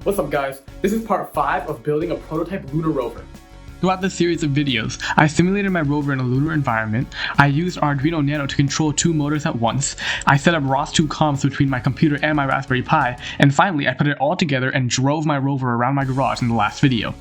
What's up guys, this is part 5 of building a prototype Lunar Rover. Throughout this series of videos, I simulated my rover in a lunar environment, I used Arduino Nano to control 2 motors at once, I set up ROS2 comms between my computer and my Raspberry Pi, and finally I put it all together and drove my rover around my garage in the last video.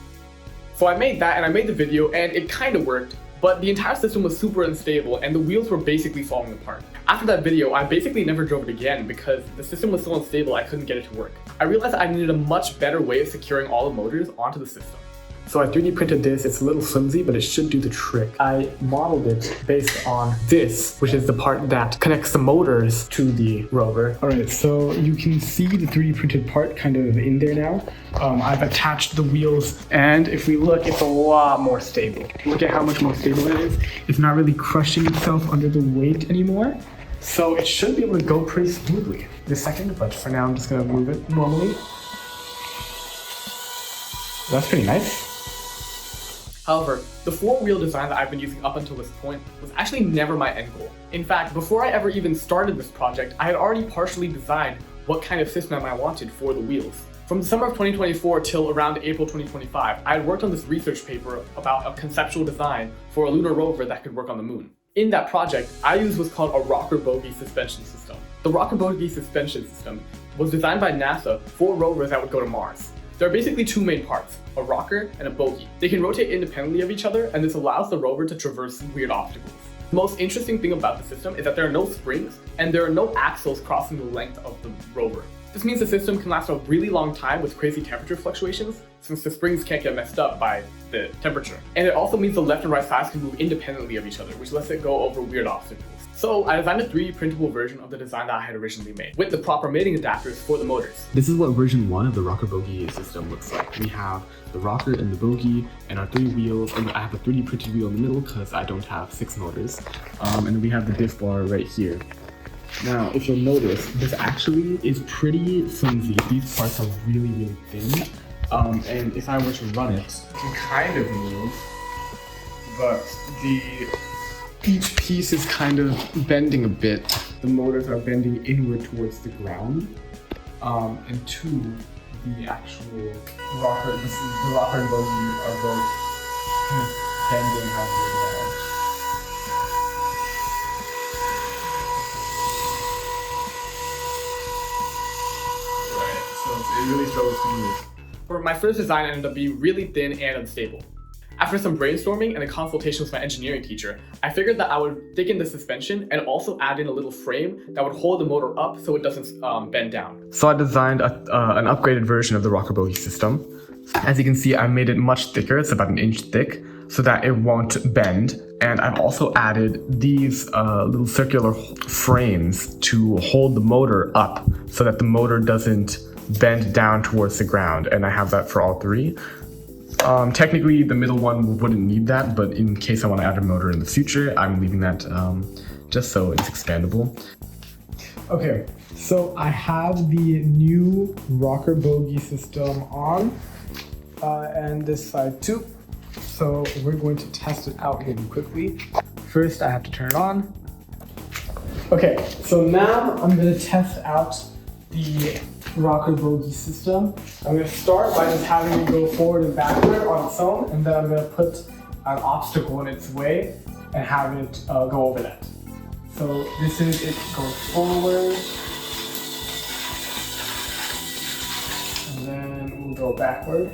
So I made that and I made the video and it kinda worked, but the entire system was super unstable and the wheels were basically falling apart. After that video, I basically never drove it again because the system was so unstable I couldn't get it to work. I realized I needed a much better way of securing all the motors onto the system. So I 3D printed this. It's a little flimsy, but it should do the trick. I modeled it based on this, which is the part that connects the motors to the rover. All right, so you can see the 3D printed part kind of in there now. I've attached the wheels, and if we look, it's a lot more stable. Look at how much more stable it is. It's not really crushing itself under the weight anymore. So it should be able to go pretty smoothly in a second, but for now I'm just gonna move it normally. That's pretty nice. However, the 4-wheel design that I've been using up until this point was actually never my end goal. In fact, before I ever even started this project, I had already partially designed what kind of system I wanted for the wheels. From the summer of 2024 till around April 2025, I had worked on this research paper about a conceptual design for a lunar rover that could work on the moon. In that project, I used what's called a Rocker-Bogie suspension system. The Rocker-Bogie suspension system was designed by NASA for rovers that would go to Mars. There are basically 2 main parts, a rocker and a bogie. They can rotate independently of each other, and this allows the rover to traverse weird obstacles. The most interesting thing about the system is that there are no springs, and there are no axles crossing the length of the rover. This means the system can last a really long time with crazy temperature fluctuations, since the springs can't get messed up by the temperature. And it also means the left and right sides can move independently of each other, which lets it go over weird obstacles. So I designed a 3D printable version of the design that I had originally made, with the proper mating adapters for the motors. This is what version 1 of the Rocker-Bogie system looks like. We have the rocker and the bogie, and our 3 wheels, and I have a 3D printed wheel in the middle because I don't have 6 motors. And then we have the diff bar right here. Now, if you'll notice, this actually is pretty flimsy. These parts are really, really thin. And if I were to run it, it can kind of move, but each piece is kind of bending a bit. The motors are bending inward towards the ground, and the actual rocker, the rocker and bogie are both kind of bending halfway around. Right, so it really struggles to move. For my first design, it ended up being really thin and unstable. After some brainstorming and a consultation with my engineering teacher, I figured that I would thicken the suspension and also add in a little frame that would hold the motor up so it doesn't bend down. So I designed an upgraded version of the Rocker-Bogie system. As you can see, I made it much thicker, it's about 1 inch thick, so that it won't bend. And I've also added these little circular frames to hold the motor up so that the motor doesn't bend down towards the ground, and I have that for all 3. Technically, the middle one wouldn't need that, but in case I want to add a motor in the future, I'm leaving that just so it's expandable. Okay, so I have the new Rocker-Bogie system on, and this side too. So we're going to test it out really quickly. First, I have to turn it on. Okay, so now I'm going to test out the Rocker-Bogie system. I'm going to start by just having it go forward and backward on its own, and then I'm going to put an obstacle in its way and have it go over that. So this is it going forward, and then we'll go backward.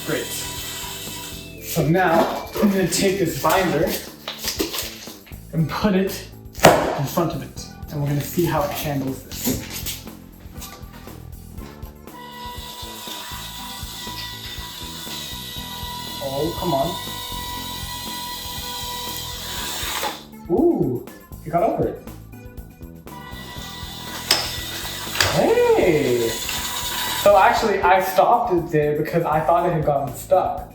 Great. So now I'm going to take this binder and put it in front of it. And we're going to see how it handles this. Oh, come on. Ooh, it got over it. Hey! So actually, I stopped it there because I thought it had gotten stuck.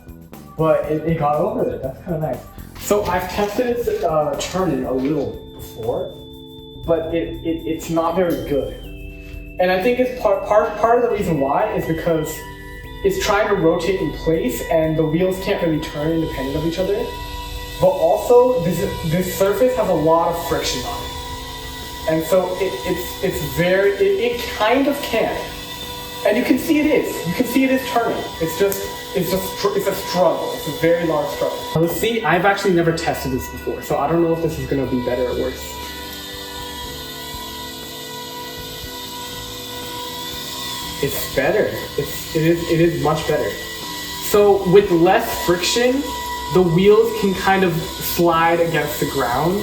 But it got over it. That's kind of nice. So I've tested it turning a little before, but it's not very good. And I think it's part of the reason why is because it's trying to rotate in place and the wheels can't really turn independent of each other. But also, this surface has a lot of friction on it. And so it kind of can. And you can see it is. You can see it is turning. It's a struggle. It's a very large struggle. Now let's see, I've actually never tested this before, so I don't know if this is gonna be better or worse. It's better. It is much better. So with less friction, the wheels can kind of slide against the ground,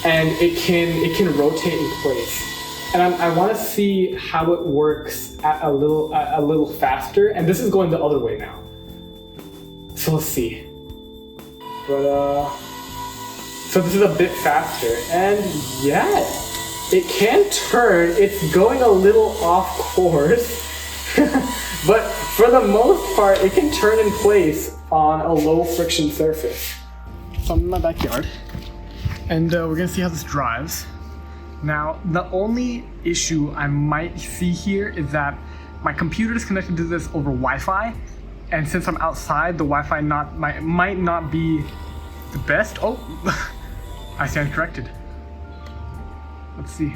and it can rotate in place. And I want to see how it works at a little faster. And this is going the other way now. So let's see. But so this is a bit faster, and yeah, it can turn. It's going a little off course, but for the most part, it can turn in place on a low friction surface. So I'm in my backyard, and we're gonna see how this drives. Now, the only issue I might see here is that my computer is connected to this over Wi-Fi, and since I'm outside, the Wi-Fi might not be the best. Oh, I stand corrected. Let's see.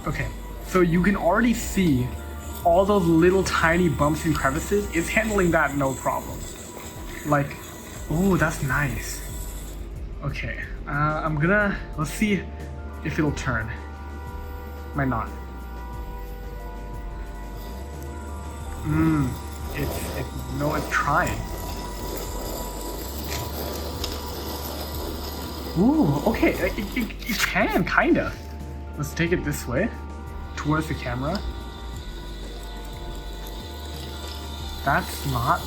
Okay, so you can already see all those little tiny bumps and crevices. It's handling that no problem. Like, oh, that's nice. Okay, let's see if it'll turn. Might not. It's trying. Ooh, okay, it can, kinda. Let's take it this way, towards the camera. That's not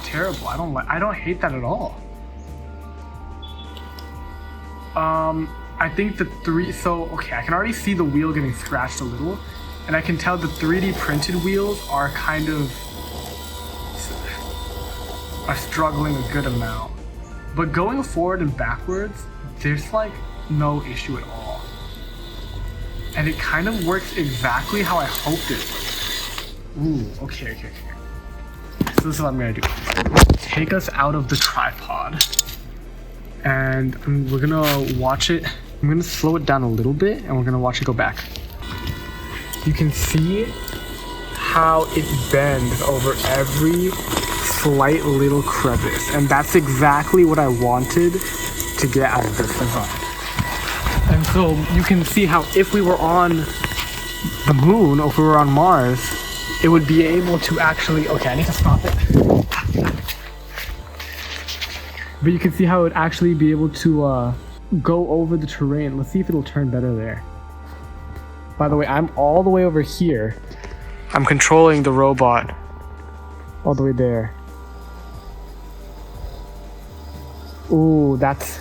terrible. I don't hate that at all. I think okay, I can already see the wheel getting scratched a little, and I can tell the 3D printed wheels are struggling a good amount. But going forward and backwards, there's like no issue at all. And it kind of works exactly how I hoped it would. Ooh, okay. So this is what I'm gonna do. Take us out of the tripod, and we're gonna watch it. I'm gonna slow it down a little bit, and we're gonna watch it go back. You can see how it bends over every slight little crevice, and that's exactly what I wanted to get out of this design. And so you can see how if we were on the moon, or if we were on Mars, it would be able to actually, okay, I need to stop it. But you can see how it would actually be able to go over the terrain. Let's see if it'll turn better there. By the way, I'm all the way over here. I'm controlling the robot all the way there. Ooh, that's,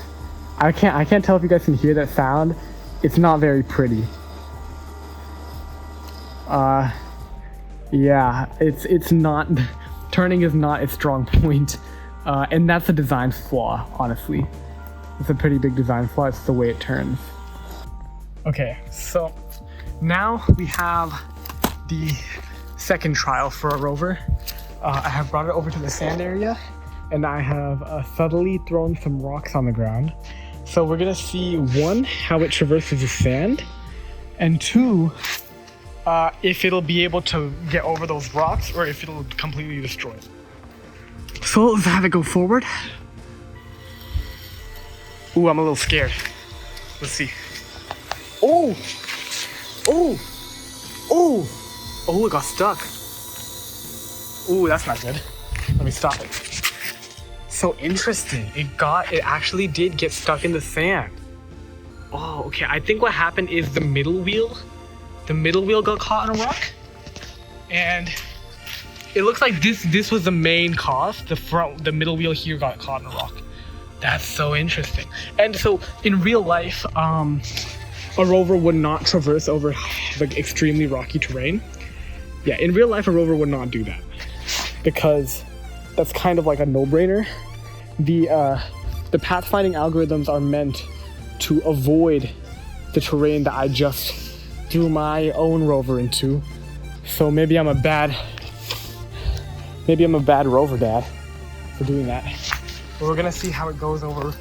I can't tell if you guys can hear that sound. It's not very pretty. Yeah, it's not, turning is not its strong point. And that's a design flaw, honestly. It's a pretty big design flaw. It's the way it turns. Okay, so now we have the second trial for a rover. I have brought it over to the sand area, and I have subtly thrown some rocks on the ground. So we're gonna see, one, how it traverses the sand, and two, if it'll be able to get over those rocks or if it'll completely destroy it. So let's have it go forward. Ooh, I'm a little scared. Let's see. Oh, it got stuck. Ooh, that's not good. Let me stop it. So interesting. It actually did get stuck in the sand. Oh, okay. I think what happened is the middle wheel got caught in a rock, and it looks like this was the main cause. The middle wheel here got caught in a rock. That's so interesting. And so in real life, a rover would not traverse over like extremely rocky terrain. Yeah, in real life, a rover would not do that, because that's kind of like a no-brainer. The pathfinding algorithms are meant to avoid the terrain that I just threw my own rover into. So maybe I'm a bad rover dad for doing that. But we're gonna see how it goes over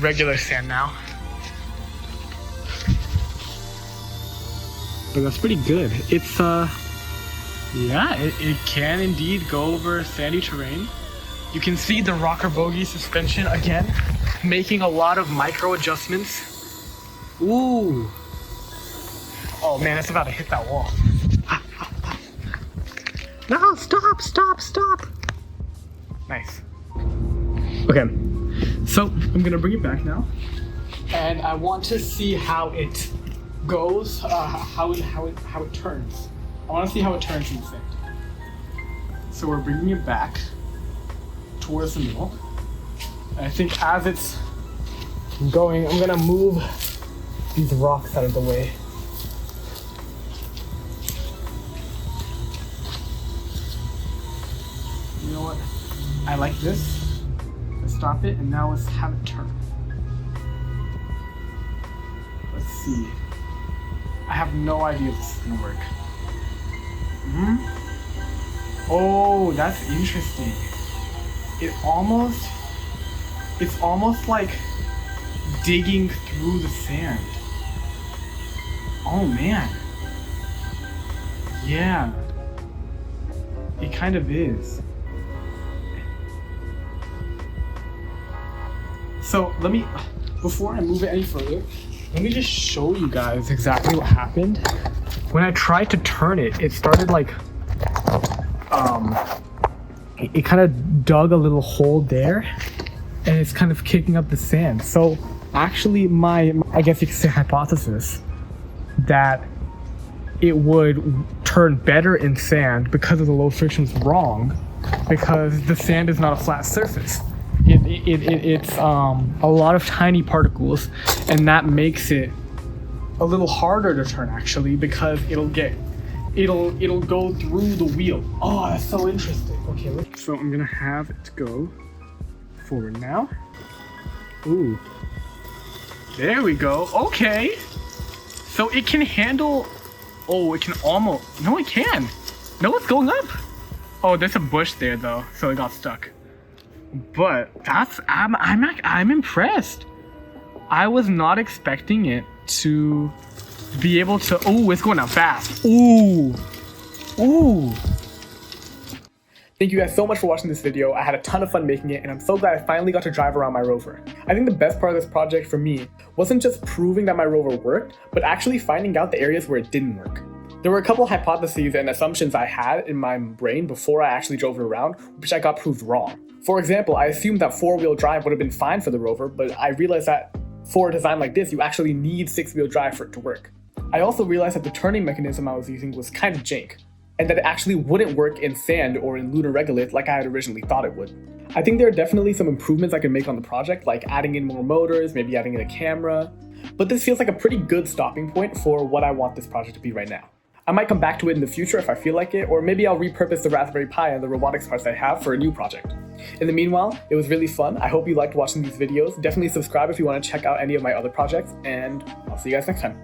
regular sand now. but that's pretty good. It's yeah, it can indeed go over sandy terrain. You can see the Rocker-Bogie suspension again, making a lot of micro adjustments. Ooh. Oh man, it's about to hit that wall. No, stop, stop, stop. Nice. Okay, so I'm gonna bring it back now. And I want to see how it goes, how it turns. I want to see how it turns in the sand. So we're bringing it back towards the middle. And I think as it's going, I'm gonna move these rocks out of the way. You know what? I like this. Let's stop it, and now let's have it turn. Let's see. I have no idea if this is gonna work. Oh, that's interesting. It's almost like digging through the sand. Oh man. Yeah. It kind of is. So before I move it any further, let me just show you guys exactly what happened. When I tried to turn it, it started like, it kind of dug a little hole there, and it's kind of kicking up the sand. So actually my I guess you could say hypothesis that it would turn better in sand because of the low friction is wrong, because the sand is not a flat surface. It's a lot of tiny particles, and that makes it a little harder to turn actually, because it'll go through the wheel. Oh, that's so interesting. Okay, so I'm gonna have it go forward now. Ooh, there we go. Okay, so it can handle. Oh, it can almost. No, it can. No, it's going up. Oh, there's a bush there though, so it got stuck. But I'm impressed. I was not expecting it to be able to. Oh, it's going up fast. Ooh. Thank you guys so much for watching this video. I had a ton of fun making it, and I'm so glad I finally got to drive around my Rover. I think the best part of this project for me wasn't just proving that my Rover worked, but actually finding out the areas where it didn't work. There were a couple hypotheses and assumptions I had in my brain before I actually drove it around, which I got proved wrong. For example, I assumed that 4-wheel drive would have been fine for the Rover, but I realized that for a design like this, you actually need 6-wheel drive for it to work. I also realized that the turning mechanism I was using was kind of jank, and that it actually wouldn't work in sand or in lunar regolith like I had originally thought it would. I think there are definitely some improvements I can make on the project, like adding in more motors, maybe adding in a camera, but this feels like a pretty good stopping point for what I want this project to be right now. I might come back to it in the future if I feel like it, or maybe I'll repurpose the Raspberry Pi and the robotics parts I have for a new project. In the meanwhile, it was really fun. I hope you liked watching these videos. Definitely subscribe if you want to check out any of my other projects, and I'll see you guys next time.